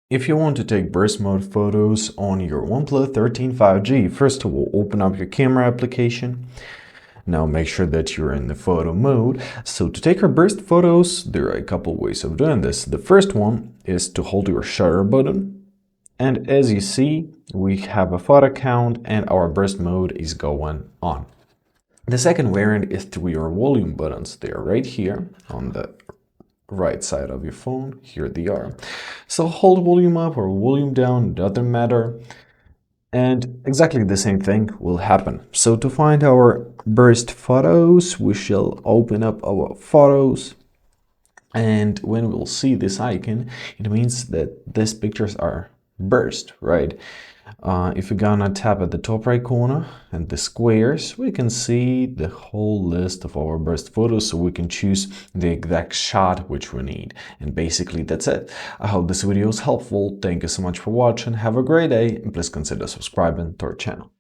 If you want to take burst mode photos on your Oneplus 13 5G, first of all, open up your camera application. Now make sure that you're in the photo mode. So to take our burst photos, there are a couple ways of doing this. The first one is to hold your shutter button. And as you see, we have a photo count and our burst mode is going on. The second variant is through your volume buttons. They are right here on the right side of your phone. Here they are. So hold volume up or volume down, doesn't matter. And exactly the same thing will happen. So to find our burst photos, we shall open up our photos. And when we'll see this icon, it means that these pictures are burst, right? If we're gonna tap at the top right corner and the squares, we can see the whole list of our burst photos, so we can choose the exact shot which we need. And basically that's it. I hope this video is helpful. Thank you so much for watching. Have a great day, and please consider subscribing to our channel.